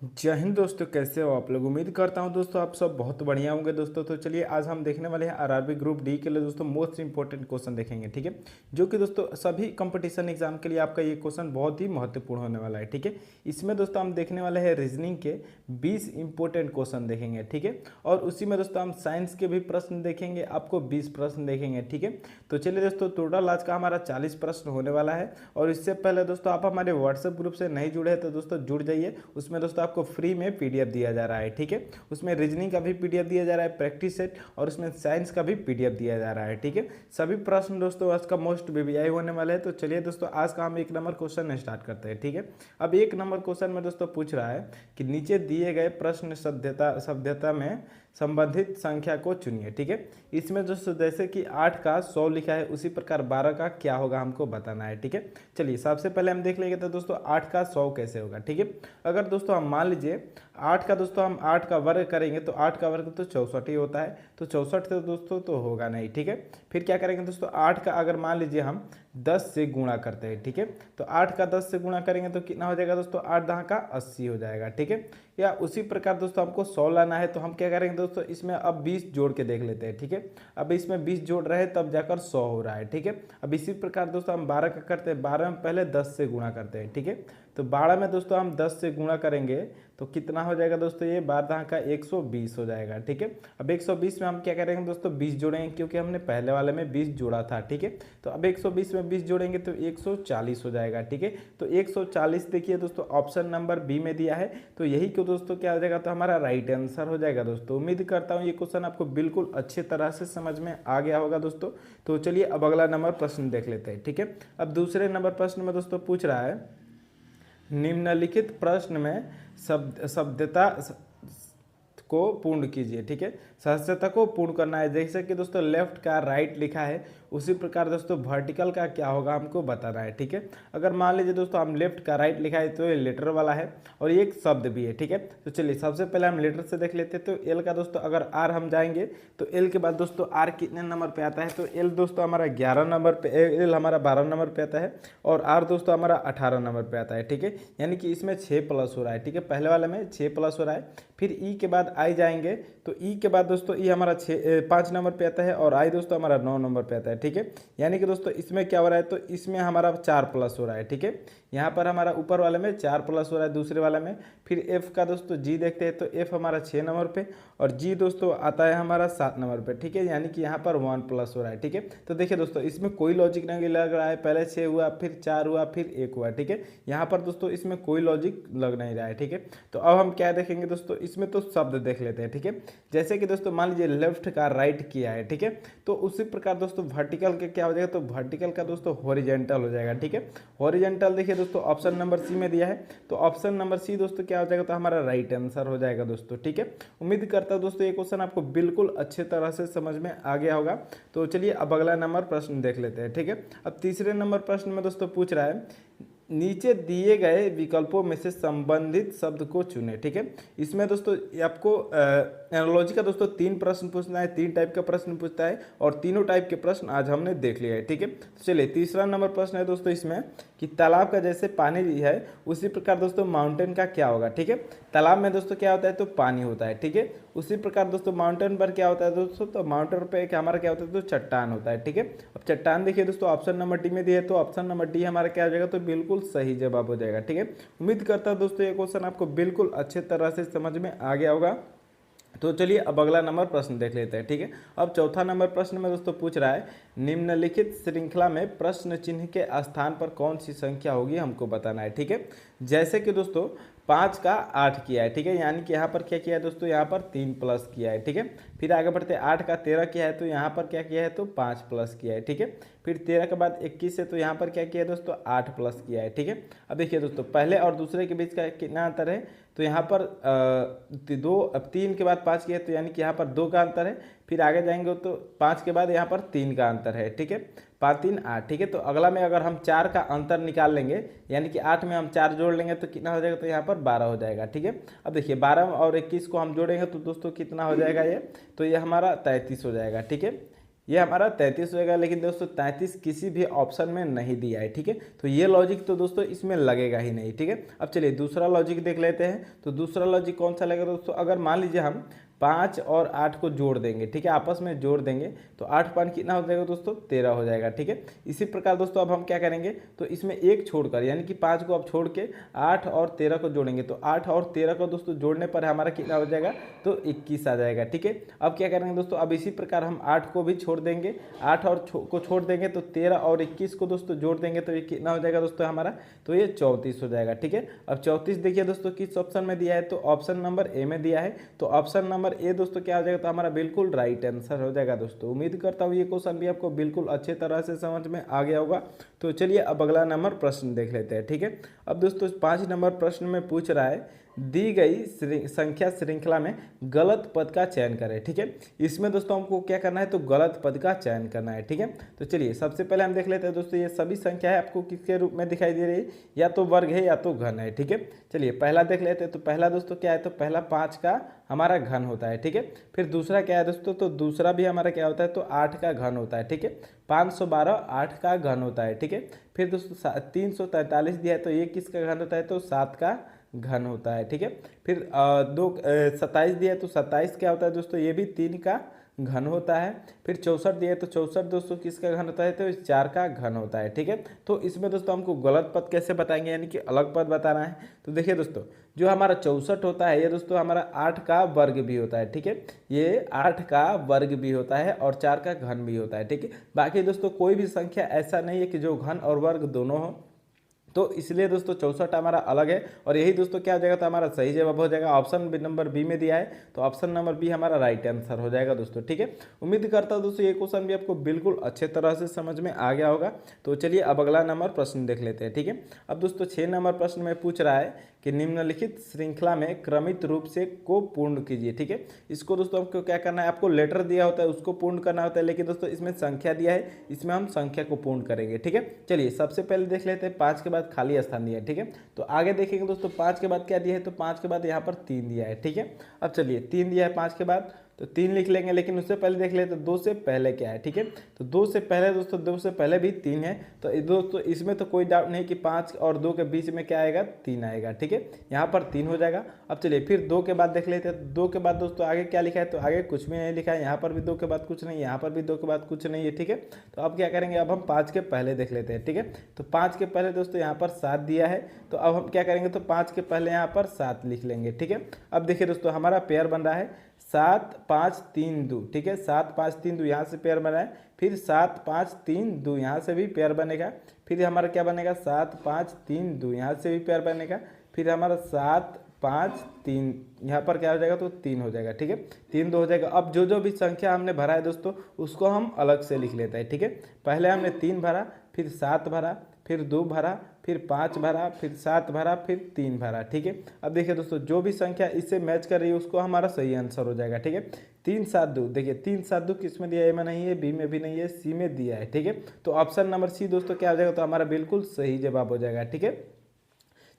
जय हिंद दोस्तों, कैसे हो आप लोग। उम्मीद करता हूं दोस्तों आप सब बहुत बढ़िया होंगे दोस्तों। तो चलिए आज हम देखने वाले हैं आरआरबी ग्रुप डी के लिए दोस्तों मोस्ट इंपॉर्टेंट क्वेश्चन देखेंगे, ठीक है। जो कि दोस्तों सभी कंपटीशन एग्जाम के लिए आपका ये क्वेश्चन बहुत ही महत्वपूर्ण होने वाला है, ठीक है। इसमें दोस्तों हम देखने वाले हैं रीजनिंग के 20 इंपॉर्टेंट क्वेश्चन देखेंगे, ठीक है। और उसी में दोस्तों हम साइंस के भी प्रश्न देखेंगे, आपको 20 प्रश्न देखेंगे, ठीक है। तो चलिए दोस्तों टोटल आज का हमारा 40 प्रश्न होने वाला है। और इससे पहले दोस्तों आप हमारे व्हाट्सएप ग्रुप से नहीं जुड़े हैं तो दोस्तों जुड़ जाइए। उसमें दोस्तों आपको फ्री में पीडीएफ दिया जा रहा है, ठीक है। उसमें रीजनिंग का भी पीडीएफ दिया जा रहा है, प्रैक्टिस सेट, और उसमें साइंस का भी पीडीएफ दिया जा रहा है, ठीक है। सभी प्रश्न दोस्तों आज का मोस्ट वीवीआई होने वाले हैं। तो चलिए दोस्तों आज का हम 1 नंबर क्वेश्चन स्टार्ट करते हैं, ठीक है। अब 1 नंबर क्वेश्चन में दोस्तों पूछ रहा है कि नीचे दिए गए प्रश्न सभ्यता में संबंधित संख्या को चुनिए, ठीक है। इसमें दोस्तों जैसे कि 8 का 100 लिखा है, उसी प्रकार 12 का क्या होगा हमको बताना है, ठीक है। चलिए सबसे पहले हम देख लेंगे तो दोस्तों 8 का 100 कैसे होगा, ठीक है। अगर दोस्तों हम मान लीजिए 8 का दोस्तों हम 8 का वर्ग करेंगे तो 8 का वर्ग तो 64 ही होता है, तो 64 से दोस्तों तो होगा नहीं, ठीक है। फिर क्या करेंगे दोस्तों 8 का अगर मान लीजिए हम 10 से गुणा करते हैं, ठीक है। तो 8 का 10 से गुणा करेंगे तो कितना हो जाएगा दोस्तों 8 10 का 80 हो जाएगा, ठीक है। या उसी प्रकार दोस्तों हमको 100 लाना है तो हम क्या करेंगे दोस्तों इसमें अब 20 जोड़ के देख लेते हैं, ठीक है। अब इसमें 20 जोड़ रहे हैं तब जाकर 100 हो रहा है, ठीक है। अब इसी प्रकार दोस्तों हम 12 का करते हैं, 12 में पहले 10 से गुणा करते हैं, ठीक है। तो 12 में दोस्तों हम 10 से गुणा करेंगे तो कितना हो जाएगा दोस्तों ये 12 का 120 हो जाएगा, ठीक है। अब 120 में हम क्या करेंगे दोस्तों 20 जोड़ेंगे क्योंकि हमने पहले वाले में 20 जोड़ा था, ठीक है। तो अब 120 में 20 जोड़ेंगे तो 140 हो जाएगा, ठीक है। तो 140 देखिए दोस्तों ऑप्शन नंबर बी में दिया है, तो यही क्यों दोस्तों क्या हो जाएगा तो हमारा राइट आंसर हो जाएगा दोस्तों। उम्मीद करता हूँ ये क्वेश्चन आपको बिल्कुल अच्छे तरह से समझ में आ गया होगा दोस्तों। तो चलिए अब अगला नंबर प्रश्न देख लेते हैं, ठीक है। अब दूसरे नंबर प्रश्न में दोस्तों पूछ रहा है निम्नलिखित प्रश्न में शब्दता को पूर्ण कीजिए, ठीक है। सदस्यता को पूर्ण करना है, जैसे कि दोस्तों लेफ्ट का राइट लिखा है उसी प्रकार दोस्तों वर्टिकल का क्या होगा हमको बताना है, ठीक है। अगर मान लीजिए दोस्तों हम लेफ्ट का राइट लिखा है तो ये लेटर वाला है और ये एक शब्द भी है, ठीक है। तो चलिए सबसे पहले हम लेटर से देख लेते हैं। तो एल का दोस्तों अगर आर हम जाएंगे तो एल के बाद दोस्तों आर कितने नंबर पे आता है तो एल दोस्तों हमारा 11 नंबर पे, एल हमारा 12 नंबर पे आता है और आर दोस्तों हमारा 18 नंबर पे आता है, ठीक है। यानी कि इसमें 6 प्लस हो रहा है, ठीक है। पहले वाले में 6 प्लस हो रहा है। फिर ई के बाद आई जाएंगे तो ई के बाद दोस्तों ई हमारा 5 नंबर पे आता है और आई दोस्तों हमारा 9 नंबर पे आता है, ठीक है। यानी कि दोस्तों इसमें क्या हो रहा है तो इसमें हमारा 4 प्लस हो रहा है, ठीक है। यहाँ पर हमारा ऊपर वाले में 4 प्लस हो रहा है, दूसरे वाले में। फिर एफ का दोस्तों जी देखते हैं तो एफ हमारा 6 नंबर पे और जी दोस्तों आता है हमारा 7 नंबर पे, ठीक है। यानी कि यहाँ पर 1 प्लस हो रहा है, ठीक है। तो देखिए दोस्तों इसमें कोई लॉजिक नहीं लग रहा है, पहले 6 हुआ फिर 4 हुआ फिर 1 हुआ, ठीक है। यहाँ पर दोस्तों इसमें कोई लॉजिक लग नहीं रहा है, ठीक है। तो अब हम क्या देखेंगे दोस्तों इसमें तो शब्द देख लेते हैं, ठीक है। जैसे कि दोस्तों मान लीजिए लेफ्ट का राइट किया है, ठीक है। तो उसी प्रकार दोस्तों वर्टिकल का क्या हो जाएगा तो वर्टिकल का दोस्तों हॉरिजॉन्टल हो जाएगा, ठीक है। हॉरिजॉन्टल देखिए दोस्तों ऑप्शन नंबर सी में दिया है, तो ऑप्शन नंबर सी दोस्तों क्या हो जाएगा तो हमारा राइट आंसर हो जाएगा दोस्तों, ठीक है। उम्मीद करता हूं दोस्तों ये क्वेश्चन आपको बिल्कुल अच्छे तरह से समझ में आ गया होगा। तो चलिए अब अगला नंबर प्रश्न देख लेते हैं, ठीक है। अब तीसरे नंबर प्रश्न में दोस्तों पूछ रहा है नीचे दिए गए विकल्पों में से संबंधित शब्द को चुने, ठीक है। इसमें दोस्तों आपको एनालॉजी का दोस्तों 3 प्रश्न पूछना है, 3 टाइप का प्रश्न पूछता है और तीनों टाइप के प्रश्न आज हमने देख लिया है, ठीक है। तो चलिए तीसरा नंबर प्रश्न है दोस्तों इसमें कि तालाब का जैसे पानी है उसी प्रकार दोस्तों माउंटेन का क्या होगा, ठीक है। तालाब में दोस्तों क्या होता है तो पानी होता है, ठीक है। उसी प्रकार दोस्तों माउंटेन पर क्या होता है दोस्तों तो माउंटेन पर क्या हमारा क्या होता है तो चट्टान होता है, ठीक है। अब चट्टान देखिए दोस्तों ऑप्शन नंबर डी में दिया है तो ऑप्शन नंबर डी हमारा क्या हो जाएगा तो बिल्कुल सही जवाब हो जाएगा, ठीक है। उम्मीद करता हूं दोस्तों ये क्वेश्चन आपको बिल्कुल अच्छे तरह से समझ में आ गया होगा। तो चलिए अब अगला नंबर प्रश्न देख लेते हैं, ठीक है। अब चौथा नंबर प्रश्न में दोस्तों पूछ रहा है निम्नलिखित श्रृंखला में प्रश्न चिन्ह के स्थान पर कौन सी संख्या होगी हमको बताना है, ठीक है। जैसे कि दोस्तों 5 का 8 किया है, ठीक है। यानी कि यहाँ पर क्या किया है दोस्तों यहाँ पर 3 प्लस किया है, ठीक है। फिर आगे बढ़ते 8 का 13 किया है तो यहाँ पर क्या किया है तो 5 प्लस किया है, ठीक है। फिर 13 के बाद 21 है तो यहाँ पर क्या किया है दोस्तों 8 प्लस किया है, ठीक है। अब देखिए दोस्तों पहले और दूसरे के बीच का कितना अंतर है तो यहाँ पर 2, अब 3 के बाद 5 किया है तो यानी कि यहाँ पर 2 का अंतर है। फिर आगे जाएंगे तो 5 के बाद यहाँ पर 3 का अंतर है, ठीक है। 5 3 8, ठीक है। तो अगला में अगर हम 4 का अंतर निकाल लेंगे यानी कि 8 में हम 4 जोड़ लेंगे तो कितना हो जाएगा तो यहाँ पर 12 हो जाएगा, ठीक है। अब देखिए 12 और 21 को हम जोड़ेंगे तो दोस्तों कितना हो जाएगा ये तो ये हमारा 33 हो जाएगा, ठीक है। ये हमारा 33 हो जाएगा, लेकिन दोस्तों 33 किसी भी ऑप्शन में नहीं दिया है, ठीक है। तो ये लॉजिक तो दोस्तों इसमें लगेगा ही नहीं, ठीक है। अब चलिए दूसरा लॉजिक देख लेते हैं। तो दूसरा लॉजिक कौन सा लगेगा दोस्तों, अगर मान लीजिए हम 5 और 8 को जोड़ देंगे, ठीक है, आपस में जोड़ देंगे तो 8 5 कितना हो जाएगा दोस्तों, 13 हो जाएगा, ठीक है। इसी प्रकार दोस्तों अब हम क्या करेंगे, तो इसमें एक छोड़कर यानी कि 5 को अब छोड़ के 8 और 13 को जोड़ेंगे, तो 8 और 13 को दोस्तों जोड़ने पर हमारा कितना हो जाएगा, तो 21 आ जाएगा, ठीक है। अब क्या करेंगे दोस्तों, अब इसी प्रकार हम 8 को भी छोड़ देंगे, 8 और को छोड़ देंगे तो 13 और 21 को दोस्तों जोड़ देंगे तो ये कितना हो जाएगा दोस्तों हमारा, तो ये 34 हो जाएगा, ठीक है। अब 34 देखिए दोस्तों किस ऑप्शन में दिया है, तो ऑप्शन नंबर ए में दिया है। तो ऑप्शन नंबर ए दोस्तों क्या हो जाएगा, तो हमारा बिल्कुल राइट आंसर हो जाएगा दोस्तों। उम्मीद करता हूँ ये क्वेश्चन भी आपको बिल्कुल अच्छे तरह से समझ में आ गया होगा। तो चलिए अब अगला नंबर प्रश्न देख लेते हैं, ठीक है। अब दोस्तों 5 नंबर प्रश्न में पूछ रहा है, दी गई संख्या श्रृंखला में गलत पद का चयन करें, ठीक है। इसमें दोस्तों हमको क्या करना है, तो गलत पद का चयन करना है, ठीक है। तो चलिए सबसे पहले हम देख लेते हैं दोस्तों, ये सभी संख्या है आपको किसके रूप में दिखाई दे रही है, या तो वर्ग है या तो घन है, ठीक है। चलिए पहला देख लेते हैं। तो पहला दोस्तों क्या है, तो पहला 5 का हमारा घन होता है, ठीक है। फिर दूसरा क्या है दोस्तों, तो दूसरा भी हमारा क्या होता है, तो 8 का घन होता है, ठीक है। 512 8 का घन होता है, ठीक है। फिर दोस्तों 343 दिया है, तो ये किसका घन होता है, तो 7 का घन होता है, ठीक है। फिर 27 दिया है, तो 27 क्या होता है दोस्तों, ये भी 3 का घन होता है। फिर 64 दिया है, तो 64 दोस्तों किसका घन होता है, तो 4 का घन होता है, ठीक है। तो इसमें दोस्तों हमको गलत पद कैसे बताएंगे, यानी कि अलग पद बताना है। तो देखिए दोस्तों, जो हमारा 64 होता है ये दोस्तों हमारा 8 का वर्ग भी होता है, ठीक है। ये 8 का वर्ग भी होता है और 4 का घन भी होता है, ठीक है। बाकी दोस्तों कोई भी संख्या ऐसा नहीं है कि जो घन और वर्ग दोनों हो, तो इसलिए दोस्तों 64 हमारा अलग है। और यही दोस्तों क्या हो जाएगा, तो हमारा सही जवाब हो जाएगा। ऑप्शन नंबर बी में दिया है, तो ऑप्शन नंबर बी हमारा राइट आंसर हो जाएगा दोस्तों, ठीक है। उम्मीद करता हूं दोस्तों ये क्वेश्चन भी आपको बिल्कुल अच्छे तरह से समझ में आ गया होगा। तो चलिए अब अगला नंबर प्रश्न देख लेते हैं, ठीक है। अब दोस्तों 6 नंबर प्रश्न में पूछ रहा है कि निम्नलिखित श्रृंखला में क्रमित रूप से को पूर्ण कीजिए, ठीक है। इसको दोस्तों आपको क्या करना है, आपको लेटर दिया होता है उसको पूर्ण करना होता है, लेकिन दोस्तों इसमें संख्या दिया है, इसमें हम संख्या को पूर्ण करेंगे, ठीक है। चलिए सबसे पहले देख लेते हैं 5 के बाद खाली स्थान दिया है, ठीक है। तो आगे देखेंगे दोस्तों 5 के बाद क्या दिया है, तो 5 के बाद यहाँ पर 3 दिया है, ठीक है। अब चलिए 3 दिया है 5 के बाद, तो 3 लिख लेंगे, लेकिन उससे पहले देख लेते हैं 2 से पहले क्या है, ठीक है। तो 2 से पहले दोस्तों 2 से पहले भी 3 है, तो दोस्तों इसमें तो कोई डाउट नहीं कि 5 और 2 के बीच में क्या आएगा, 3 आएगा, ठीक है। यहाँ पर 3 हो जाएगा। अब चलिए फिर 2 के बाद देख लेते हैं, 2 के बाद दोस्तों आगे क्या लिखा है, तो आगे कुछ भी नहीं लिखा है, यहाँ पर भी 2 के बाद कुछ नहीं, यहाँ पर भी 2 के बाद कुछ नहीं है, ठीक है। तो अब क्या करेंगे, अब हम 5 के पहले देख लेते हैं, ठीक है। तो 5 के पहले दोस्तों यहाँ पर 7 दिया है, तो अब हम क्या करेंगे, तो 5 के पहले यहाँ पर 7 लिख लेंगे, ठीक है। अब देखिए दोस्तों हमारा पेयर बन रहा है 7 5 3 2, ठीक है। 7 5 3 2 यहाँ से पेयर बना है, फिर 7 5 3 2 यहाँ से भी पेयर बनेगा, फिर हमारा क्या बनेगा 7 5 3 2 यहाँ से भी पेयर बनेगा, फिर हमारा 7 5 3 यहाँ पर क्या हो जाएगा, तो 3 हो जाएगा, ठीक है। 3 2 हो जाएगा। अब जो जो भी संख्या हमने भरा है दोस्तों उसको हम अलग से लिख लेते हैं, ठीक है। पहले हमने 3 भरा, फिर 7 भरा, फिर 2 भरा, फिर 5 भरा, फिर 7 भरा, फिर 3 भरा, ठीक है। अब देखिए दोस्तों जो भी संख्या इससे मैच कर रही है उसको हमारा सही आंसर हो जाएगा, ठीक है। 3 7 2 देखिए 3 7 2 किस में दिया है, ए में नहीं है, बी में भी नहीं है, सी में दिया है, ठीक है। तो ऑप्शन नंबर सी दोस्तों क्या हो जाएगा, तो हमारा बिल्कुल सही जवाब हो जाएगा, ठीक है।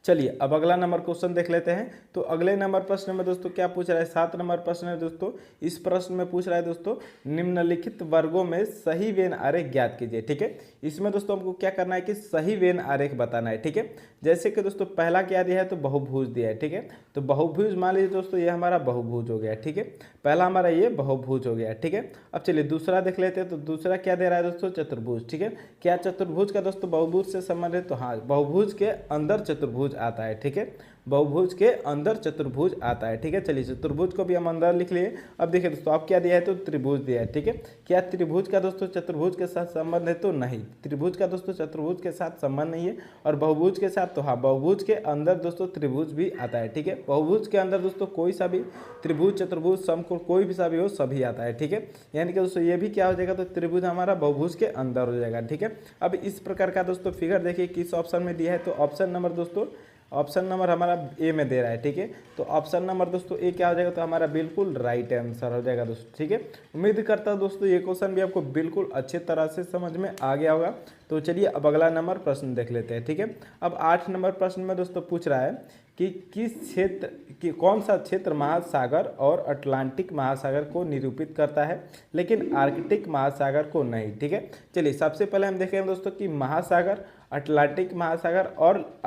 चलिए अब अगला नंबर क्वेश्चन देख लेते हैं। तो अगले नंबर प्रश्न में दोस्तों क्या पूछ रहा है, 7 नंबर प्रश्न है दोस्तों। इस प्रश्न में पूछ रहा है दोस्तों निम्नलिखित वर्गों में सही वेन आरेख ज्ञात कीजिए, ठीक है। इसमें दोस्तों हमको क्या करना है कि सही वेन आरेख बताना है, ठीक है। जैसे कि दोस्तों पहला क्या दिया है, तो बहुभुज दिया है, ठीक है। तो बहुभुज मान लीजिए दोस्तों ये हमारा बहुभुज हो गया, ठीक है। पहला हमारा ये बहुभुज हो गया, ठीक है। अब चलिए दूसरा देख लेते हैं। तो दूसरा क्या दे रहा है दोस्तों, चतुर्भुज, ठीक है। क्या चतुर्भुज का दोस्तों बहुभुज से संबंध है, तो हाँ बहुभुज के अंदर चतुर्भुज आता है, ठीक है। बहुभुज के अंदर चतुर्भुज आता है, ठीक है। चलिए चतुर्भुज को भी हम अंदर लिख लिए। अब देखिए दोस्तों अब क्या दिया है, तो त्रिभुज दिया है, ठीक है। क्या त्रिभुज का दोस्तों चतुर्भुज के साथ संबंध है, तो नहीं, त्रिभुज का दोस्तों चतुर्भुज के साथ संबंध नहीं है। और बहुभुज के साथ, तो हाँ बहुभुज के अंदर दोस्तों त्रिभुज भी आता है, ठीक है। बहुभुज के अंदर दोस्तों कोई सा भी त्रिभुज चतुर्भुज समकोण कोई भी सा भी हो सभी आता है, ठीक है। यानी कि दोस्तों ये भी क्या हो जाएगा, तो त्रिभुज हमारा बहुभुज के अंदर हो जाएगा, ठीक है। अब इस प्रकार का दोस्तों फिगर देखिए किस ऑप्शन में दिया है, तो ऑप्शन नंबर दोस्तों ऑप्शन नंबर हमारा ए में दे रहा है, ठीक है। तो ऑप्शन नंबर दोस्तों ए क्या हो जाएगा, तो हमारा बिल्कुल राइट आंसर हो जाएगा दोस्तों, ठीक है। उम्मीद करता हूं दोस्तों ये क्वेश्चन भी आपको बिल्कुल अच्छे तरह से समझ में आ गया होगा। तो चलिए अब अगला नंबर प्रश्न देख लेते हैं, ठीक है। अब 8 नंबर प्रश्न में दोस्तों पूछ रहा है कि किस क्षेत्र कि कौन सा क्षेत्र महासागर और अटलांटिक महासागर को निरूपित करता है लेकिन आर्कटिक महासागर को नहीं। ठीक है, चलिए सबसे पहले हम देखेंगे दोस्तों कि महासागर, अटलांटिक महासागर और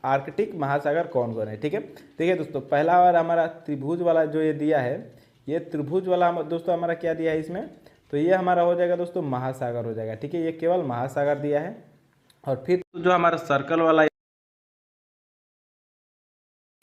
आर्कटिक महासागर कौन कौन है। ठीक है, देखिए दोस्तों पहला बार हमारा त्रिभुज वाला जो ये दिया है, ये त्रिभुज वाला दोस्तों हमारा क्या दिया है इसमें, तो ये हमारा हो जाएगा दोस्तों महासागर हो जाएगा। ठीक है, ये केवल महासागर दिया है। और फिर जो हमारा सर्कल वाला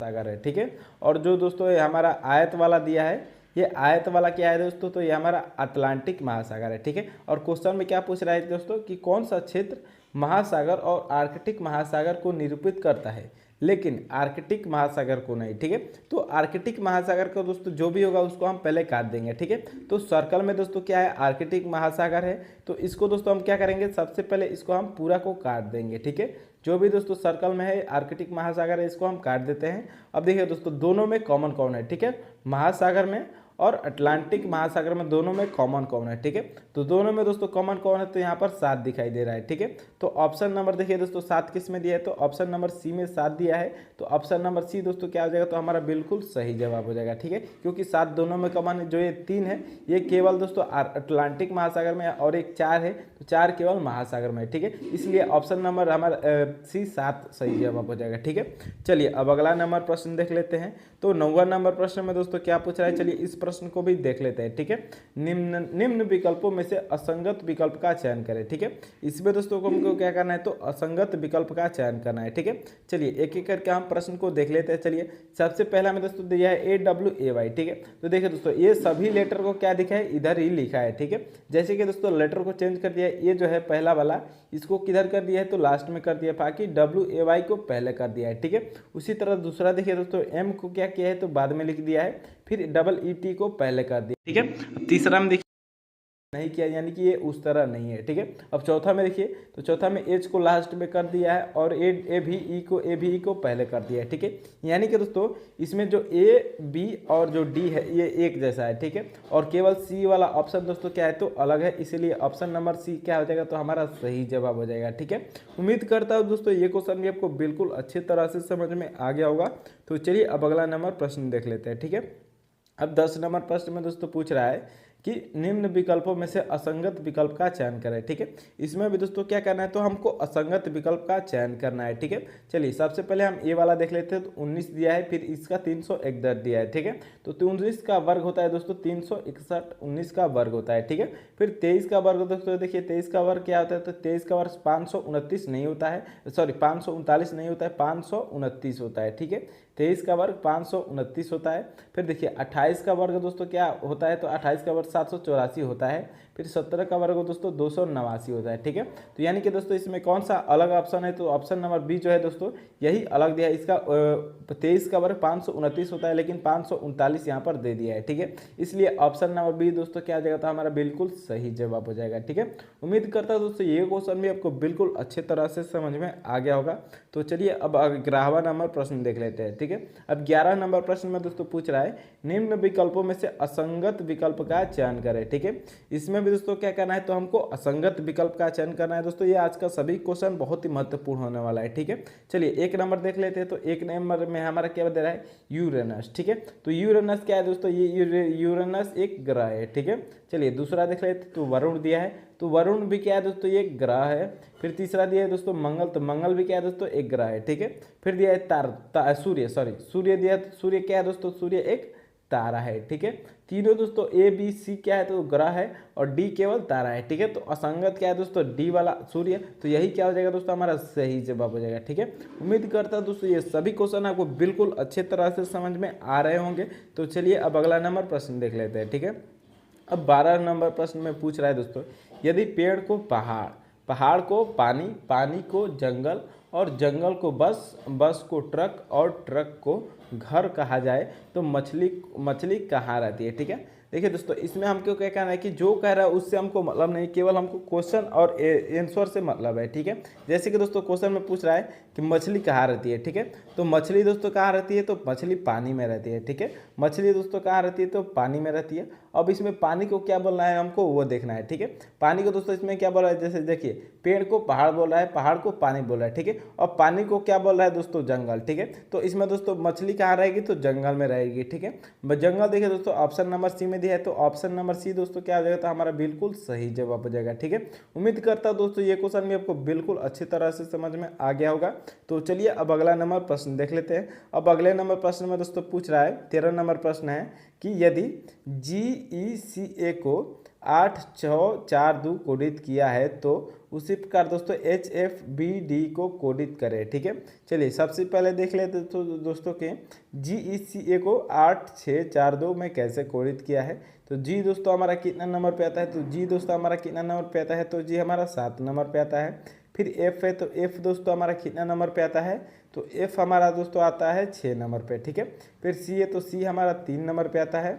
सागर है। ठीक है, और जो दोस्तों ये हमारा आयत वाला दिया है, ये आयत वाला क्या है दोस्तों, तो ये हमारा अटलांटिक महासागर है। ठीक है, और क्वेश्चन में क्या पूछ रहा है दोस्तों कि कौन सा क्षेत्र महासागर और आर्कटिक महासागर को निरूपित करता है लेकिन आर्कटिक महासागर को नहीं। ठीक है, तो आर्कटिक महासागर का दोस्तों जो भी होगा उसको हम पहले काट देंगे। ठीक है, तो सर्कल में दोस्तों क्या है, आर्कटिक महासागर है, तो इसको दोस्तों हम क्या करेंगे, सबसे पहले इसको हम पूरा को काट देंगे। ठीक है, जो भी दोस्तों सर्कल में है आर्कटिक महासागर है, इसको हम काट देते हैं। अब देखिए दोस्तों दोनों में कॉमन कौन है। ठीक है, महासागर में और अटलांटिक महासागर में दोनों में कॉमन कौन है। ठीक है, तो दोनों में दोस्तों कॉमन कौन है, तो यहाँ पर 7 दिखाई दे रहा है। ठीक है, तो ऑप्शन नंबर देखिए दोस्तों 7 किस में दिया है, तो ऑप्शन नंबर सी में 7 दिया है, तो ऑप्शन नंबर सी दोस्तों क्या हो जाएगा, तो हमारा बिल्कुल सही जवाब हो जाएगा। ठीक है, क्योंकि 7 दोनों में कॉमन है, जो ये 3 है ये केवल दोस्तों अटलांटिक महासागर में है और एक 4 है, तो 4 केवल महासागर में है। ठीक है, इसलिए ऑप्शन नंबर हमारा सी 7 सही जवाब हो जाएगा। ठीक है, चलिए अब अगला नंबर प्रश्न देख लेते हैं। तो 9वां नंबर प्रश्न में दोस्तों क्या पूछ रहा है, चलिए इस प्रश्न को भी देख लेते हैं। ठीक है, निम्न विकल्पों में से असंगत विकल्प का चयन करें। ठीक है, इसमें दोस्तों को हमको क्या करना है, तो असंगत विकल्प का चयन करना है। ठीक है, चलिए एक एक करके हम प्रश्न को देख लेते हैं। चलिए सबसे पहला में दोस्तों दिया है AWAY। ठीक है, तो देखिए दोस्तों ये सभी लेटर को क्या दिखा है, इधर ही लिखा है। ठीक है, जैसे कि दोस्तों लेटर को चेंज कर दिया है, ये जो है पहला वाला इसको किधर कर दिया है, तो लास्ट में कर दिया, बाकी WAY को पहले कर दिया है। ठीक है, उसी तरह दूसरा देखिए दोस्तों M को क्या किया है, तो बाद में लिख दिया है, फिर EET को पहले कर दिया। ठीक है, अब तीसरा में देखिए नहीं किया, यानी कि ये उस तरह नहीं है। ठीक है, अब चौथा में देखिए, तो चौथा में H को लास्ट में कर दिया है और ABE को पहले कर दिया है। ठीक है, यानी कि दोस्तों इसमें जो A, B और जो D है ये एक जैसा है। ठीक है, और केवल C वाला ऑप्शन दोस्तों क्या है, तो अलग है, इसीलिए ऑप्शन नंबर C क्या हो जाएगा, तो हमारा सही जवाब हो जाएगा। ठीक है, उम्मीद करता हूँ दोस्तों ये क्वेश्चन भी आपको बिल्कुल अच्छी तरह से समझ में आ गया होगा। तो चलिए अब अगला नंबर प्रश्न देख लेते हैं। ठीक है, अब 10 नंबर प्रश्न में दोस्तों पूछ रहा है कि निम्न विकल्पों में से असंगत विकल्प का चयन करें। ठीक है, इसमें भी दोस्तों क्या करना है, तो हमको असंगत विकल्प का चयन करना है। ठीक है, चलिए सबसे पहले हम ये वाला देख लेते हैं। तो 19 दिया है, फिर इसका 361 दिया है। ठीक है, तो 19 का वर्ग होता है दोस्तों 361, 19 का वर्ग होता है। ठीक है, फिर 23 का वर्ग दोस्तों देखिए 23 का वर्ग क्या होता है, तो 23 का वर्ग 529 नहीं होता है, सॉरी 539 नहीं होता है, 529 होता है। ठीक है, 23 का वर्ग 529 होता है। फिर देखिए 28 का वर्ग दोस्तों क्या होता है, तो 28 का वर्ग 784 होता है। फिर 17 का वर्ग दोस्तों 289 होता है। ठीक है, तो यानी कि दोस्तों इसमें कौन सा अलग ऑप्शन है, तो ऑप्शन नंबर बी जो है दोस्तों यही अलग दिया है। इसका 23 का वर्ग 529 होता है, लेकिन 539 यहाँ पर दे दिया है। ठीक है, इसलिए ऑप्शन नंबर बी दोस्तों क्या हो जाएगा, तो हमारा बिल्कुल सही जवाब हो जाएगा। ठीक है, उम्मीद करता हूँ दोस्तों ये क्वेश्चन भी आपको बिल्कुल अच्छे तरह से समझ में आ गया होगा। तो चलिए अब 11वां नंबर प्रश्न देख लेते हैं। ठीक है, अब 11 नंबर प्रश्न में दोस्तों पूछ रहा है निम्न विकल्पों में से असंगत विकल्प का चयन करें। ठीक है, इसमें भी दोस्तों क्या करना है, तो हमको असंगत विकल्प का चयन करना है। दोस्तों ये आज का सभी क्वेश्चन बहुत ही महत्वपूर्ण होने वाला है। ठीक है, चलिए एक नंबर देख लेते हैं। तो एक नंबर में हमारा क्या दे रहा है, यूरेनस। ठीक है, तो यूरेनस क्या है दोस्तों, ये यूरेनस एक ग्रह है। ठीक है, चलिए दूसरा देख लेते हैं। तो वरुण दिया है, तो वरुण भी क्या है दोस्तों, ये ग्रह है। फिर तीसरा दिया है दोस्तों मंगल, तो मंगल भी क्या है दोस्तों, एक ग्रह है। ठीक है, फिर दिया है सूर्य दिया, तो सूर्य क्या है दोस्तों, सूर्य एक तारा है। ठीक है, तीनों दोस्तों ABC क्या है, तो ग्रह है, और D केवल तारा है। ठीक है, तो असंगत क्या है दोस्तों, D वाला सूर्य, तो यही क्या हो जाएगा दोस्तों, हमारा सही जवाब हो जाएगा। ठीक है, उम्मीद करता हूं दोस्तों ये सभी क्वेश्चन आपको बिल्कुल अच्छे तरह से समझ में आ रहे होंगे। तो चलिए अब अगला नंबर प्रश्न देख लेते हैं। ठीक है, अब 12 नंबर प्रश्न में पूछ रहा है दोस्तों, यदि पेड़ को पहाड़, पहाड़ को पानी, पानी को जंगल और जंगल को बस, बस को ट्रक और ट्रक को घर कहा जाए तो मछली कहाँ रहती है। ठीक है, देखिए दोस्तों इसमें हमको क्या कहना है कि जो कह रहा है उससे हमको मतलब नहीं, केवल हमको क्वेश्चन और आंसर से मतलब है। ठीक है, जैसे कि दोस्तों क्वेश्चन में पूछ रहा है कि मछली कहाँ रहती है। ठीक है, तो मछली दोस्तों कहाँ रहती है, तो मछली पानी में रहती है। ठीक है, मछली दोस्तों कहाँ रहती है, तो पानी में रहती है। अब इसमें पानी को क्या बोलना है हमको वो देखना है, ठीक है। पानी को दोस्तों इसमें क्या बोल रहा है, जैसे देखिए पेड़ को पहाड़ बोल रहा है, पहाड़ को पानी बोल रहा है, ठीक है। और पानी को क्या बोल रहा है दोस्तों, जंगल, ठीक है। तो इसमें दोस्तों मछली कहाँ रहेगी, तो जंगल में रहेगी, ठीक है। जंगल देखिए दोस्तों ऑप्शन नंबर सी में दिया है, तो ऑप्शन नंबर सी दोस्तों क्या हो जाएगा, तो हमारा बिल्कुल सही जवाब हो जाएगा, ठीक है। उम्मीद करता हूं दोस्तों ये क्वेश्चन भी आपको बिल्कुल अच्छी तरह से समझ में आ गया होगा। तो चलिए अब अगला नंबर प्रश्न देख लेते हैं। अब अगले नंबर प्रश्न में दोस्तों पूछ रहा है, 13 नंबर प्रश्न है कि यदि GECA को 8642 कोडित किया है तो उसी प्रकार दोस्तों HFBD को कोडित करें, ठीक है। चलिए सबसे पहले देख लेते तो दोस्तों के GECA को 8642 में कैसे कोडित किया है। तो जी दोस्तों हमारा कितना नंबर पे आता है, तो जी दोस्तों हमारा कितना नंबर पे आता है, तो जी हमारा 7 नंबर पे आता है। फिर एफ है, तो एफ दोस्तों हमारा कितना नंबर पे आता है, तो एफ हमारा दोस्तों आता है 6 नंबर पे, ठीक है। फिर सी है, तो सी हमारा 3 नंबर पे आता है,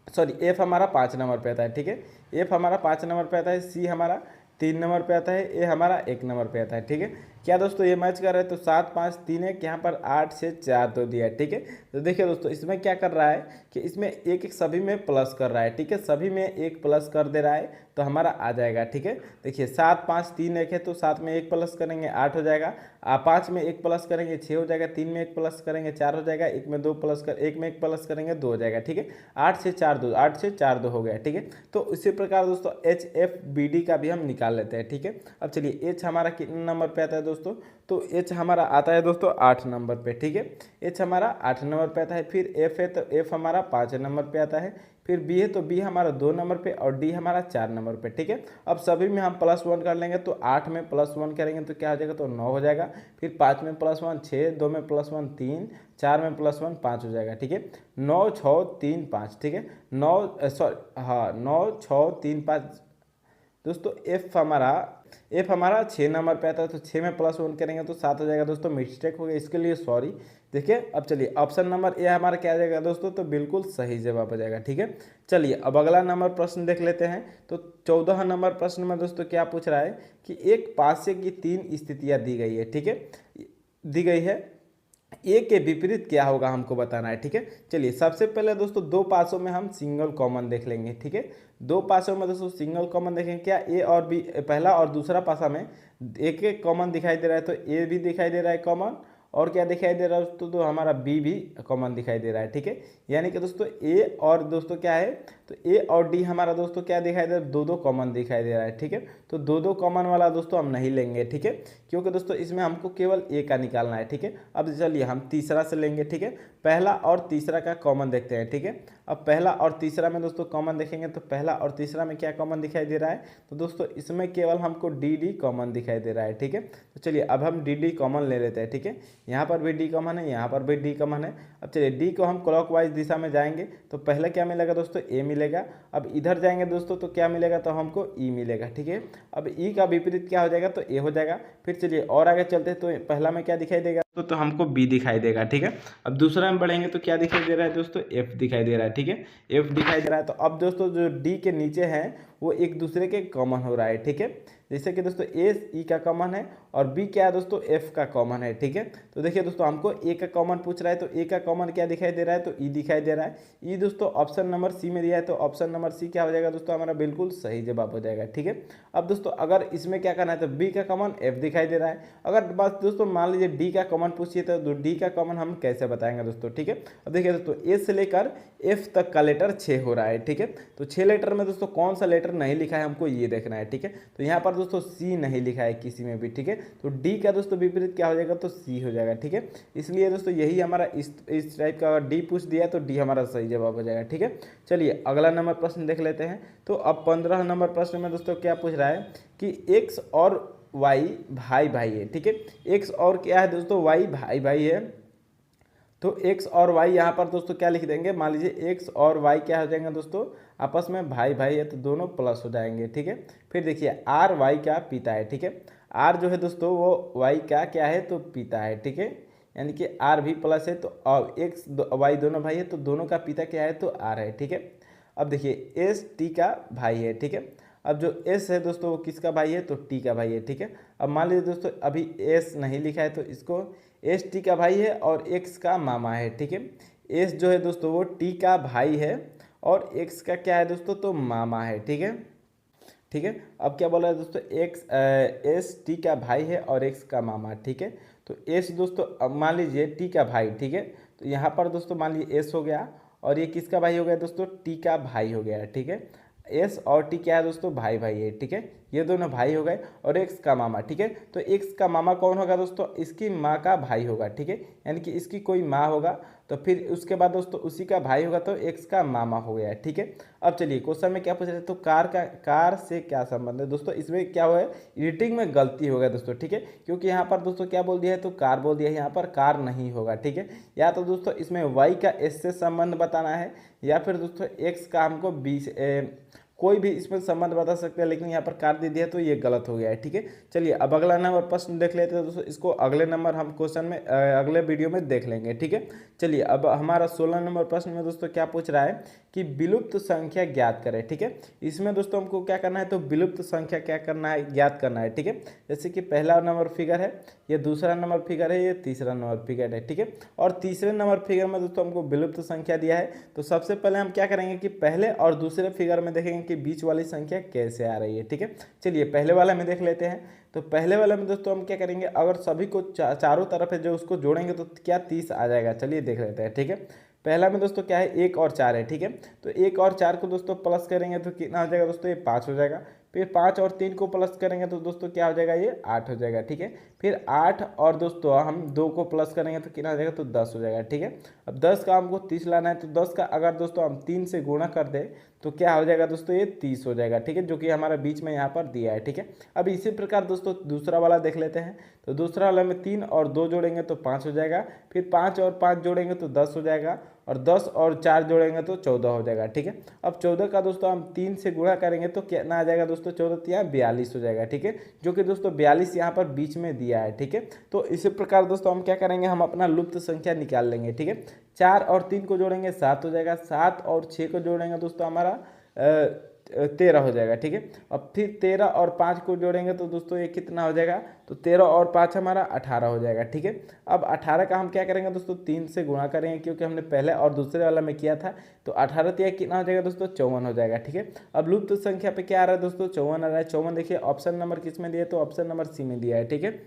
सॉरी एफ हमारा 5 नंबर पे आता है, ठीक है। एफ हमारा 5 नंबर पे आता है, सी हमारा 3 नंबर पे आता है, ए हमारा 1 नंबर पे आता है, ठीक है। क्या दोस्तों ये मैच कर रहा है, तो 7 5 3 1 यहाँ पर 8 6 4 2 दिया है, ठीक है। तो देखिए दोस्तों इसमें क्या कर रहा है कि इसमें एक एक सभी में प्लस कर रहा है, ठीक है। सभी में एक प्लस कर दे रहा है तो हमारा आ जाएगा, ठीक है। देखिए 7 5 3 1 है, तो 7 में एक प्लस करेंगे 8 हो जाएगा, 5 में एक प्लस करेंगे 6 हो जाएगा, 3 में एक प्लस करेंगे 4 हो जाएगा, एक में एक प्लस करेंगे 2 हो जाएगा, ठीक है। 8 से 4 2, 8 से 4 2 हो गया, ठीक है। तो इसी प्रकार दोस्तों HFBD का भी हम निकाल लेते हैं, ठीक है। अब चलिए एच हमारा कितने नंबर पे आता है दोस्तों, तो एच हमारा आता है दोस्तों 8 नंबर पे, ठीक है। एच हमारा 8 नंबर पे आता है। फिर एफ है, तो एफ हमारा 5 नंबर पे आता है। फिर बी है, तो बी हमारा 2 नंबर पे, और डी हमारा 4 नंबर पे, ठीक है। अब सभी में हम +1 कर लेंगे, तो 8 में +1 करेंगे तो क्या हो जाएगा, तो 9 हो जाएगा। फिर 5 में +1 6, 2 में +1 3, 4 में +1 5 हो जाएगा, ठीक है। 9 6 3 5, ठीक है। 9 6 3 5 दोस्तों एफ हमारा 6 नंबर पे आता है, तो 6 में +1 करेंगे तो 7 हो जाएगा दोस्तों। मिस्टेक हो गया, इसके लिए सॉरी। देखिए अब चलिए ऑप्शन नंबर ए हमारा क्या आ जाएगा दोस्तों, तो बिल्कुल सही जवाब हो जाएगा, ठीक है। चलिए अब अगला नंबर प्रश्न देख लेते हैं। तो 14 नंबर प्रश्न में दोस्तों क्या पूछ रहा है कि एक पास्य की 3 स्थितियाँ दी गई है, ठीक है, दी गई है। ए के विपरीत क्या होगा हमको बताना है, ठीक है। चलिए सबसे पहले दोस्तों दो पासों में हम सिंगल कॉमन देख लेंगे, ठीक है। दो पासों में दोस्तों सिंगल कॉमन देखेंगे, क्या ए और बी, पहला और दूसरा पासा में एक एक कॉमन दिखाई दे रहा है, तो ए भी दिखाई दे रहा है कॉमन, और क्या दिखाई दे रहा है दोस्तों, तो हमारा बी भी कॉमन दिखाई दे रहा है, ठीक है। यानी कि दोस्तों ए और दोस्तों क्या है, तो ए और डी हमारा दोस्तों क्या दिखाई दे रहा है, दो दो कॉमन दिखाई दे रहा है, ठीक है। तो दो दो कॉमन वाला दोस्तों हम नहीं लेंगे, ठीक है, क्योंकि दोस्तों इसमें हमको केवल ए का निकालना है, ठीक है। अब चलिए हम तीसरा से लेंगे, ठीक है। पहला और तीसरा का कॉमन देखते हैं, ठीक है। अब पहला और तीसरा में दोस्तों कॉमन देखेंगे, तो पहला और तीसरा में क्या कॉमन दिखाई दे रहा है, तो दोस्तों इसमें केवल हमको डी डी कॉमन दिखाई दे रहा है, ठीक है। तो चलिए अब हम डी डी कॉमन ले लेते हैं, ठीक है। यहाँ पर भी डी कॉमन है, यहाँ पर भी डी कॉमन है। अब चलिए डी को हम क्लॉकवाइज दिशा में जाएंगे, तो पहले क्या मिलेगा दोस्तों, ए मिलेगा। अब इधर जाएंगे दोस्तों तो क्या मिलेगा, तो हमको ई मिलेगा, ठीक है। अब ई का विपरीत क्या हो जाएगा, तो ए हो जाएगा। फिर चलिए और आगे चलते हैं, तो पहला में क्या दिखाई देगा तो हमको बी दिखाई देगा, ठीक है। अब दूसरा में बढ़ेंगे तो क्या दिखाई दे रहा है दोस्तों, एफ दिखाई दे रहा है, ठीक है। एफ दिखाई दे रहा है। तो अब दोस्तों जो डी के नीचे हैं वो एक दूसरे के कॉमन हो रहा है, ठीक है। जैसे कि दोस्तों ए ई का कॉमन है और बी क्या है दोस्तों, एफ का कॉमन है, ठीक है। तो देखिए दोस्तों हमको ए का कॉमन पूछ रहा है, तो ए का कॉमन क्या दिखाई दे रहा है, तो ई दिखाई दे रहा है। ई दोस्तों ऑप्शन नंबर सी में दिया है, तो ऑप्शन नंबर सी क्या हो जाएगा दोस्तों, हमारा बिल्कुल सही जवाब हो जाएगा, ठीक है। अब दोस्तों अगर इसमें क्या करना है, तो बी का कॉमन एफ दिखाई दे रहा है। अगर बस दोस्तों मान लीजिए डी का कॉमन पूछिए, तो डी का कॉमन हम कैसे बताएंगे दोस्तों, ठीक है। अब देखिए दोस्तों ए से लेकर एफ तक का लेटर 6 हो रहा है, ठीक है। तो 6 लेटर में दोस्तों कौन सा लेटर नहीं लिखा है हमको ये देखना है, ठीक है। तो यहाँ पर दोस्तों सी नहीं लिखा है किसी में भी, ठीक है। तो डी का दोस्तों विपरीत क्या हो जाएगा, तो सी हो जाएगा, ठीक है। इसलिए दोस्तों यही हमारा इस टाइप का डी पूछ दिया तो डी हमारा सही जवाब हो जाएगा, ठीक है। चलिए अगला नंबर प्रश्न देख लेते हैं। तो अब 15 नंबर प्रश्न में दोस्तों क्या पूछ रहा है कि एक्स और वाई भाई भाई है, ठीक है। एक्स और क्या है दोस्तों, वाई भाई भाई है। तो x और y यहाँ पर दोस्तों क्या लिख देंगे, मान लीजिए x और y क्या हो जाएंगे दोस्तों, आपस में भाई भाई है तो दोनों प्लस हो जाएंगे, ठीक है। फिर देखिए r y का पिता है, ठीक है। r जो है दोस्तों वो y का क्या है, तो पिता है, ठीक है। यानी कि r भी प्लस है, तो x y दोनों भाई है तो दोनों का पिता क्या है, तो r है, ठीक है। अब देखिए s t का भाई है, ठीक है। अब जो s है दोस्तों वो किसका भाई है, तो t का भाई है, ठीक है। अब मान लीजिए दोस्तों अभी s नहीं लिखा है, तो इसको एस टी का भाई है और एक्स का मामा है, ठीक है। एस जो है दोस्तों वो टी का भाई है और एक्स का क्या है दोस्तों, तो मामा है। ठीक है, ठीक है। अब क्या बोला है दोस्तों, एस टी का भाई है और एक्स का मामा। ठीक है, तो एस दोस्तों, अब मान लीजिए टी का भाई। ठीक है, तो यहाँ पर दोस्तों मान लीजिए एस हो गया और ये किसका भाई हो गया दोस्तों, टी का भाई हो गया। ठीक है, एस और टी क्या है दोस्तों, भाई भाई है। ठीक है, ये दोनों भाई हो गए और एक्स का मामा। ठीक है, तो एक्स का मामा कौन होगा दोस्तों, इसकी माँ का भाई होगा। ठीक है, यानी कि इसकी कोई माँ होगा, तो फिर उसके बाद दोस्तों उसी का भाई होगा, तो एक्स का मामा हो गया। ठीक है, अब चलिए क्वेश्चन में क्या पूछ रहे थे, तो कार से क्या संबंध है दोस्तों, इसमें क्या हुआ है, एडिटिंग में गलती हो गया दोस्तों। ठीक है, क्योंकि यहाँ पर दोस्तों क्या बोल दिया है, तो कार बोल दिया है, यहाँ पर कार नहीं होगा। ठीक है, या तो दोस्तों इसमें वाई का एस से संबंध बताना है, या फिर दोस्तों एक्स का हमको बी कोई भी इसमें संबंध बता सकते हैं, लेकिन यहाँ पर कार दे दिया तो ये गलत हो गया है। ठीक है, चलिए अब अगला नंबर प्रश्न देख लेते हैं दोस्तों, इसको अगले नंबर हम क्वेश्चन में अगले वीडियो में देख लेंगे। ठीक है, चलिए अब हमारा 16 नंबर प्रश्न में दोस्तों क्या पूछ रहा है कि विलुप्त संख्या ज्ञात करें। ठीक है, इसमें दोस्तों हमको क्या करना है, तो विलुप्त संख्या क्या करना है, ज्ञात करना है। ठीक है, जैसे कि पहला नंबर फिगर है, ये दूसरा नंबर फिगर है, ये तीसरा नंबर फिगर है। ठीक है, और तीसरे नंबर फिगर में दोस्तों हमको विलुप्त संख्या दिया है, तो सबसे पहले हम क्या करेंगे कि पहले और दूसरे फिगर में देखेंगे कि बीच वाली संख्या कैसे आ रही है। ठीक है, चलिए पहले वाला में देख लेते हैं। तो पहले वाले में दोस्तों हम क्या करेंगे, अगर सभी को चारों तरफ है जो उसको जोड़ेंगे तो क्या 30 आ जाएगा। चलिए देख लेते हैं। ठीक है, पहला में दोस्तों क्या है, 1 और 4 है। ठीक है, तो 1 और 4 को दोस्तों प्लस करेंगे तो कितना हो जाएगा दोस्तों, ये 5 हो जाएगा। फिर 5 और 3 को प्लस करेंगे तो दोस्तों क्या हो जाएगा, ये 8 हो जाएगा। ठीक है, फिर 8 और दोस्तों हम 2 को प्लस करेंगे तो कितना हो जाएगा, तो 10 हो जाएगा। ठीक है, अब 10 का हमको 30 लाना है, तो 10 का अगर दोस्तों हम 3 से गुणा कर दें तो क्या हो जाएगा दोस्तों, ये 30 हो जाएगा। ठीक है, जो कि हमारा बीच में यहाँ पर दिया है। ठीक है, अब इसी प्रकार दोस्तों दूसरा वाला देख लेते हैं। तो दूसरा वाला में 3 और 2 जोड़ेंगे तो 5 हो जाएगा, फिर 5 और 5 जोड़ेंगे तो 10 हो जाएगा, और 10 और 4 जोड़ेंगे तो 14 हो जाएगा। ठीक है, अब 14 का दोस्तों हम 3 से गुणा करेंगे तो कितना आ जाएगा दोस्तों, 14 यहाँ 42 हो जाएगा। ठीक है, जो कि दोस्तों 42 यहाँ पर बीच में दिया है। ठीक है, तो इसी प्रकार दोस्तों हम क्या करेंगे, हम अपना लुप्त संख्या निकाल लेंगे। ठीक है, 4 और 3 को जोड़ेंगे 7 हो जाएगा, 7 और 6 को जोड़ेंगे दोस्तों हमारा 13 हो जाएगा। ठीक है, अब फिर 13 और 5 को जोड़ेंगे तो दोस्तों ये कितना हो जाएगा, तो 13 और 5 हमारा 18 हो जाएगा। ठीक है, अब 18 का हम क्या करेंगे दोस्तों, 3 से गुणा करेंगे, क्योंकि हमने पहले और दूसरे वाला में किया था। तो 18 तिया कितना हो जाएगा दोस्तों, 54 हो जाएगा। ठीक है, अब लुप्त संख्या पे क्या आ रहा है दोस्तों, 54 आ रहा है। 54 देखिए ऑप्शन नंबर किस में दिया है, तो ऑप्शन नंबर सी में दिया है। ठीक है,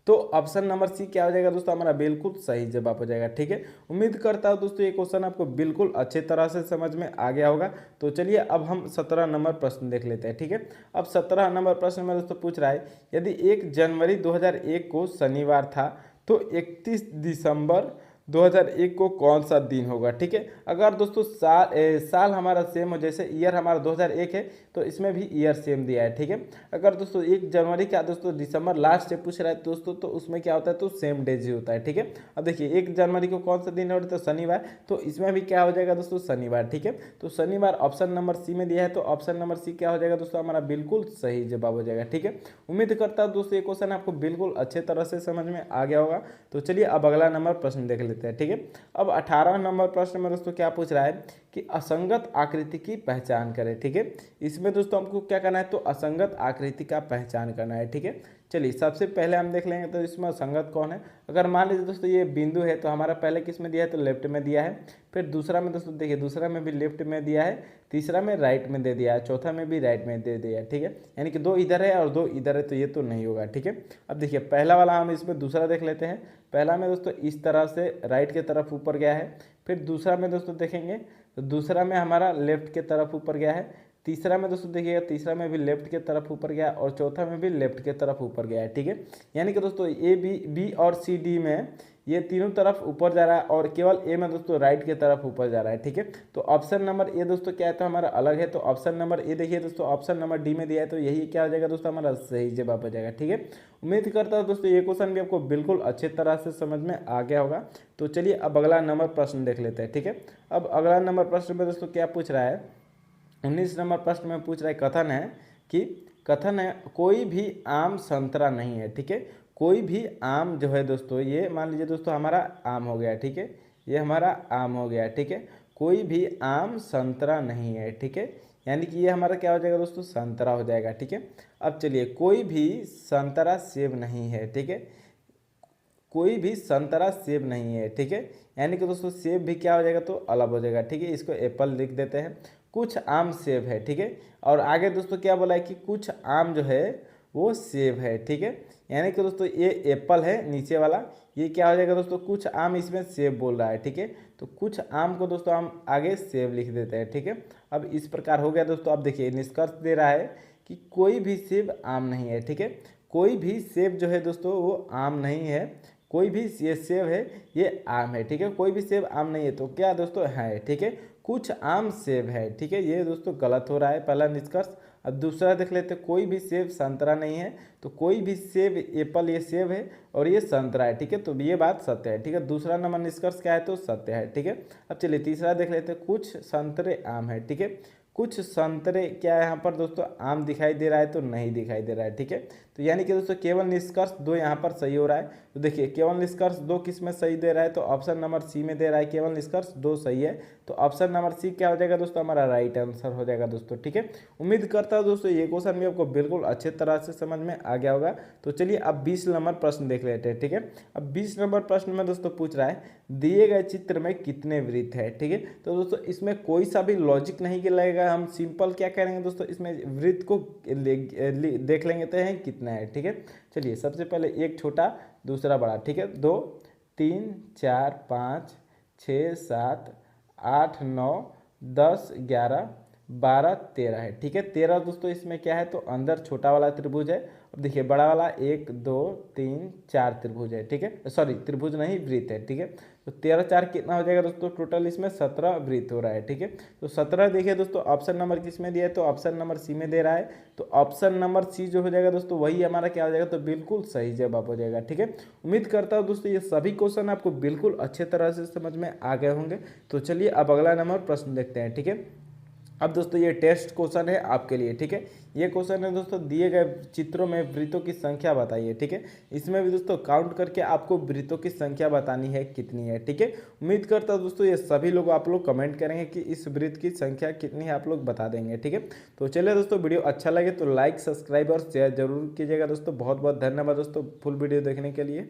तो ऑप्शन नंबर सी क्या हो जाएगा दोस्तों, हमारा बिल्कुल सही जवाब हो जाएगा। ठीक है, उम्मीद करता हूँ दोस्तों ये क्वेश्चन आपको बिल्कुल अच्छे तरह से समझ में आ गया होगा। तो चलिए अब हम 17 नंबर प्रश्न देख लेते हैं। ठीक है, अब 17 नंबर प्रश्न में दोस्तों पूछ रहा है, यदि 1 जनवरी 2001 को शनिवार था तो 31 दिसंबर 2001 को कौन सा दिन होगा। ठीक है, अगर दोस्तों साल हमारा सेम हो, जैसे ईयर हमारा 2001 है तो इसमें भी ईयर सेम दिया है। ठीक है, अगर दोस्तों 1 जनवरी का दोस्तों दिसंबर लास्ट से पूछ रहा है दोस्तों, तो उसमें क्या होता है, तो सेम डेज ही होता है। ठीक है, अब देखिए 1 जनवरी को कौन सा दिन है, तो शनिवार, तो इसमें भी क्या हो जाएगा दोस्तों, शनिवार। ठीक है, तो शनिवार ऑप्शन नंबर सी में दिया है, तो ऑप्शन नंबर सी क्या हो जाएगा दोस्तों, हमारा बिल्कुल सही जवाब हो जाएगा। ठीक है, उम्मीद करता हूँ दोस्तों ये क्वेश्चन आपको बिल्कुल अच्छे तरह से समझ में आ गया होगा। तो चलिए अब अगला नंबर प्रश्न देख लेते हैं। ठीक है, अब 18 नंबर प्रश्न में दोस्तों क्या पूछ रहा है कि असंगत आकृति की पहचान करें। ठीक है, इसमें दोस्तों हमको क्या करना है, तो असंगत आकृति का पहचान करना है। ठीक है, चलिए सबसे पहले हम देख लेंगे तो इसमें असंगत कौन है। अगर मान लीजिए दोस्तों ये बिंदु है, तो हमारा पहले किस में दिया है, तो लेफ्ट में दिया है। फिर दूसरा में दोस्तों देखिए, दूसरा में भी लेफ्ट में दिया है, तीसरा में राइट में दे दिया है, चौथा में भी राइट में दे दिया है। ठीक है, यानी कि 2 इधर है और 2 इधर है, तो ये तो नहीं होगा। ठीक है, अब देखिए पहला वाला हम इसमें दूसरा देख लेते हैं। पहला में दोस्तों इस तरह से राइट के तरफ ऊपर गया है, फिर दूसरा में दोस्तों देखेंगे तो दूसरा में हमारा लेफ्ट के तरफ ऊपर गया है, तीसरा में दोस्तों देखिएगा, तीसरा में भी लेफ्ट के तरफ ऊपर गया, और चौथा में भी लेफ्ट के तरफ ऊपर गया है। ठीक है, यानी कि दोस्तों ए बी और सी डी में ये तीनों तरफ ऊपर जा रहा है, और केवल ए में दोस्तों राइट के तरफ ऊपर जा रहा है। ठीक है, तो ऑप्शन नंबर ए दोस्तों क्या है, तो हमारा अलग है। तो ऑप्शन नंबर ए देखिए दोस्तों, ऑप्शन नंबर डी में दिया है, तो यही क्या हो जाएगा दोस्तों, हमारा सही जवाब हो जाएगा। ठीक है, उम्मीद करता हूँ दोस्तों ये क्वेश्चन भी आपको बिल्कुल अच्छे तरह से समझ में आ गया होगा। तो चलिए अब अगला नंबर प्रश्न देख लेते हैं। ठीक है, अब अगला नंबर प्रश्न में दोस्तों क्या पूछ रहा है, 19 नंबर प्रश्न में पूछ रहा है, कथन है कोई भी आम संतरा नहीं है। ठीक है, कोई भी आम जो है दोस्तों, ये मान लीजिए दोस्तों हमारा आम हो गया। ठीक है, ये हमारा आम हो गया। ठीक है, कोई भी आम संतरा नहीं है। ठीक है, यानी कि ये हमारा क्या हो जाएगा दोस्तों, संतरा हो जाएगा। ठीक है, अब चलिए कोई भी संतरा सेब नहीं है। ठीक है, कोई भी संतरा सेब नहीं है, ठीक है। यानी कि दोस्तों सेब भी क्या हो जाएगा, तो अलग हो जाएगा, ठीक है। इसको एप्पल लिख देते हैं। कुछ आम सेब है, ठीक है। और आगे दोस्तों क्या बोला है कि कुछ आम जो है वो सेब है, ठीक है। यानी कि दोस्तों ये एप्पल है नीचे वाला, ये क्या हो जाएगा दोस्तों, कुछ आम इसमें सेब बोल रहा है, ठीक है। तो कुछ आम को दोस्तों हम आगे सेब लिख देते हैं, ठीक है। अब इस प्रकार हो गया दोस्तों। अब देखिए निष्कर्ष दे रहा है कि कोई भी सेब आम नहीं है, ठीक है। कोई भी सेब जो है दोस्तों वो आम नहीं है, कोई भी ये सेब है ये आम है, ठीक है। कोई भी सेब आम नहीं है तो क्या दोस्तों है, ठीक है। कुछ आम सेब है, ठीक है। ये दोस्तों गलत हो रहा है पहला निष्कर्ष। अब दूसरा देख लेते हैं, कोई भी सेब संतरा नहीं है, तो कोई भी सेब एप्पल ये सेब है और ये संतरा है, ठीक है। तो ये बात सत्य है, ठीक है। दूसरा नंबर निष्कर्ष क्या है, तो सत्य है, ठीक है। अब चलिए तीसरा देख लेते हैं, कुछ संतरे आम है, ठीक है। कुछ संतरे क्या है यहाँ पर दोस्तों, आम दिखाई दे रहा है तो नहीं दिखाई दे रहा है, ठीक है। तो यानी कि दोस्तों केवल निष्कर्ष 2 यहाँ पर सही हो रहा है। तो देखिए केवल निष्कर्ष 2 किस में सही दे रहा है, तो ऑप्शन नंबर सी में दे रहा है, केवल निष्कर्ष 2 सही है। तो ऑप्शन नंबर सी क्या हो जाएगा दोस्तों, हमारा राइट आंसर हो जाएगा दोस्तों, ठीक है। उम्मीद करता हूँ दोस्तों ये क्वेश्चन भी आपको बिल्कुल अच्छे तरह से समझ में आ गया होगा। तो चलिए अब 20 नंबर प्रश्न देख लेते हैं, ठीक है। अब 20 नंबर प्रश्न में दोस्तों पूछ रहा है दिए गए चित्र में कितने वृत्त है, ठीक है। तो दोस्तों इसमें कोई सा भी लॉजिक नहीं के लगेगा, हम सिंपल क्या करेंगे दोस्तों, इसमें वृत्त को देख लेंगे तो है कितना है, ठीक है। चलिए सबसे पहले एक छोटा दूसरा बड़ा, ठीक है। 2 3 4 5 6 7 8 9 10 11 12 13 है, ठीक है। 13 दोस्तों इसमें क्या है, तो अंदर छोटा वाला त्रिभुज है। अब देखिए बड़ा वाला 1 2 3 4 त्रिभुज है, ठीक है। सॉरी त्रिभुज नहीं वृत्त है, ठीक है। तो 13 4 कितना हो जाएगा दोस्तों, टोटल इसमें 17 वृत्त हो रहा है, ठीक है। तो 17 देखिए दोस्तों ऑप्शन नंबर किस में दिया है, तो ऑप्शन नंबर सी में दे रहा है। तो ऑप्शन नंबर सी जो हो जाएगा दोस्तों वही हमारा क्या हो जाएगा, तो बिल्कुल सही जवाब हो जाएगा, ठीक है। उम्मीद करता हूँ दोस्तों ये सभी क्वेश्चन आपको बिल्कुल अच्छे तरह से समझ में आ गए होंगे। तो चलिए अब अगला नंबर प्रश्न देखते हैं, ठीक है। अब दोस्तों ये टेस्ट क्वेश्चन है आपके लिए, ठीक है। ये क्वेश्चन है दोस्तों, दिए गए चित्रों में वृत्तों की संख्या बताइए, ठीक है। इसमें भी दोस्तों काउंट करके आपको वृत्तों की संख्या बतानी है कितनी है, ठीक है। उम्मीद करता हूँ दोस्तों ये सभी लोग आप लोग कमेंट करेंगे कि इस वृत्त की संख्या कितनी है, आप लोग बता देंगे, ठीक है। तो चलिए दोस्तों वीडियो अच्छा लगे तो लाइक सब्सक्राइब और शेयर जरूर कीजिएगा दोस्तों। बहुत बहुत धन्यवाद दोस्तों फुल वीडियो देखने के लिए।